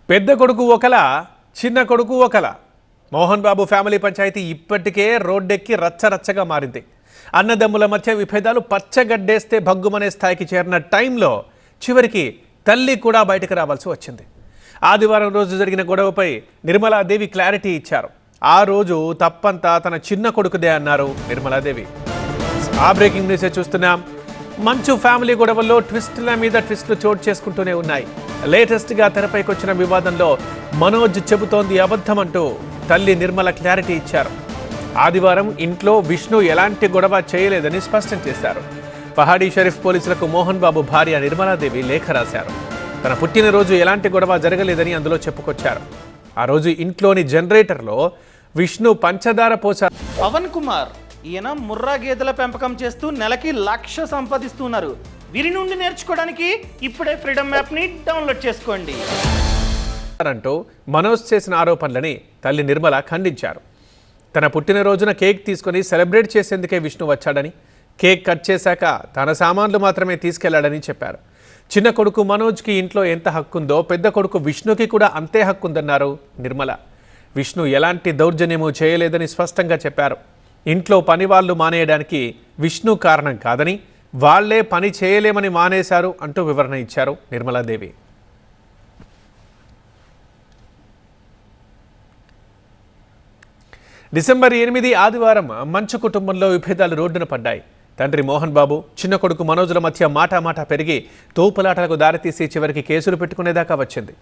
పెద్ద కొడుకు ఒకలా చిన్న కొడుకు ఒకలా మోహన్ బాబు ఫ్యామిలీ పంచాయతీ ఇప్పటికే రోడ్డెక్కి రచ్చరచ్చగా మారింది. అన్నదమ్ముల మధ్య విభేదాలు పచ్చగడ్డేస్తే భగ్గుమనే స్థాయికి చేరిన టైంలో చివరికి తల్లి కూడా బయటకు రావాల్సి వచ్చింది. ఆదివారం రోజు జరిగిన గొడవపై నిర్మలాదేవి క్లారిటీ ఇచ్చారు. ఆ రోజు తప్పంతా తన చిన్న కొడుకుదే అన్నారు నిర్మలాదేవి. ఆ బ్రేకింగ్ న్యూస్ చూస్తున్నాం. మంచు ఫ్యామిలీ గొడవల్లో ట్విస్టుల మీద ట్విస్టులు చోటు చేసుకుంటూనే ఉన్నాయి. లేటెస్ట్గా తెరపైకి వచ్చిన వివాదంలో మనోజ్ చెబుతోంది అబద్ధం అంటూ తల్లి నిర్మల క్లారిటీ ఇచ్చారు. ఆదివారం ఇంట్లో విష్ణు ఎలాంటి గొడవ చేయలేదని స్పష్టం చేశారు. పహాడీ షరీఫ్ పోలీసులకు మోహన్ బాబు భార్య నిర్మలాదేవి లేఖ రాశారు. తన పుట్టినరోజు ఎలాంటి గొడవ జరగలేదని అందులో చెప్పుకొచ్చారు. ఆ రోజు ఇంట్లోని జనరేటర్లో విష్ణు పంచదార పోశారు. పవన్ కుమార్ ఈయన ముర్రా గేదెల పెంపకం చేస్తూ నెలకి 1,00,000 సంపాదిస్తున్నారు. వీరి నుండి నేర్చుకోవడానికి ఇప్పుడే ఫ్రీడమ్ యాప్ని డౌన్లోడ్ చేసుకోండి అంటూ మనోజ్ చేసిన ఆరోపణలని తల్లి నిర్మల ఖండించారు. తన పుట్టినరోజున కేక్ తీసుకొని సెలబ్రేట్ చేసేందుకే విష్ణు వచ్చాడని, కేక్ కట్ చేశాక తన సామాన్లు మాత్రమే తీసుకెళ్లాడని చెప్పారు. చిన్న కొడుకు మనోజ్కి ఇంట్లో ఎంత హక్కుందో పెద్ద కొడుకు విష్ణుకి కూడా అంతే హక్కుందన్నారు నిర్మల. విష్ణు ఎలాంటి దౌర్జన్యమూ చేయలేదని స్పష్టంగా చెప్పారు. ఇంట్లో పని వాళ్ళు మానేయడానికి విష్ణు కారణం కాదని, వాళ్లే పని చేయలేమని మానేశారు అంటూ వివరణ ఇచ్చారు నిర్మలాదేవి. డిసెంబర్ 8 ఆదివారం మంచు కుటుంబంలో విభేదాలు రోడ్డున పడ్డాయి. తండ్రి మోహన్ బాబు, చిన్న కొడుకు మనోజుల మధ్య మాటా పెరిగి తోపులాటలకు దారితీసి చివరికి కేసులు పెట్టుకునేదాకా వచ్చింది.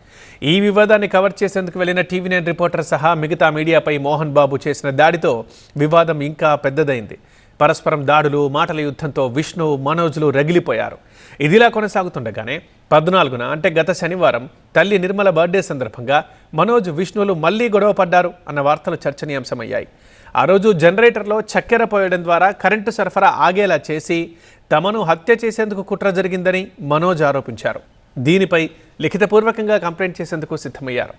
ఈ వివాదాన్ని కవర్ చేసేందుకు వెళ్లిన టీవీ9 రిపోర్టర్ సహా మిగతా మీడియాపై మోహన్ బాబు చేసిన దాడితో వివాదం ఇంకా పెద్దదైంది. పరస్పరం దాడులు, మాటల యుద్ధంతో విష్ణు, మనోజులు రగిలిపోయారు. ఇదిలా కొనసాగుతుండగానే 14న అంటే గత శనివారం తల్లి నిర్మల బర్త్డే సందర్భంగా మనోజ్, విష్ణులు మళ్లీ గొడవ పడ్డారు అన్న వార్తలు చర్చనీయాంశమయ్యాయి. ఆ రోజు జనరేటర్లో చక్కెర పోయడం ద్వారా కరెంటు సరఫరా ఆగేలా చేసి తమను హత్య చేసేందుకు కుట్ర జరిగిందని మనోజ్ ఆరోపించారు. దీనిపై లిఖితపూర్వకంగా కంప్లైంట్ చేసేందుకు సిద్ధమయ్యారు.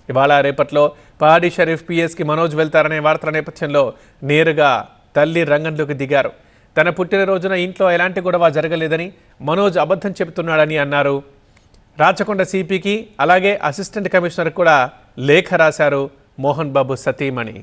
ఇవాళ రేపట్లో పహాడీ షరీఫ్ పిఎస్కి మనోజ్ వెళ్తారనే వార్తల నేపథ్యంలో నేరుగా తల్లి రంగంలోకి దిగారు. తన పుట్టినరోజున ఇంట్లో ఎలాంటి గొడవ జరగలేదని, మనోజ్ అబద్ధం చెబుతున్నాడని అన్నారు. రాచకొండ సిపికి అలాగే అసిస్టెంట్ కమిషనర్ కూడా లేఖ రాశారు మోహన్ బాబు సతీమణి.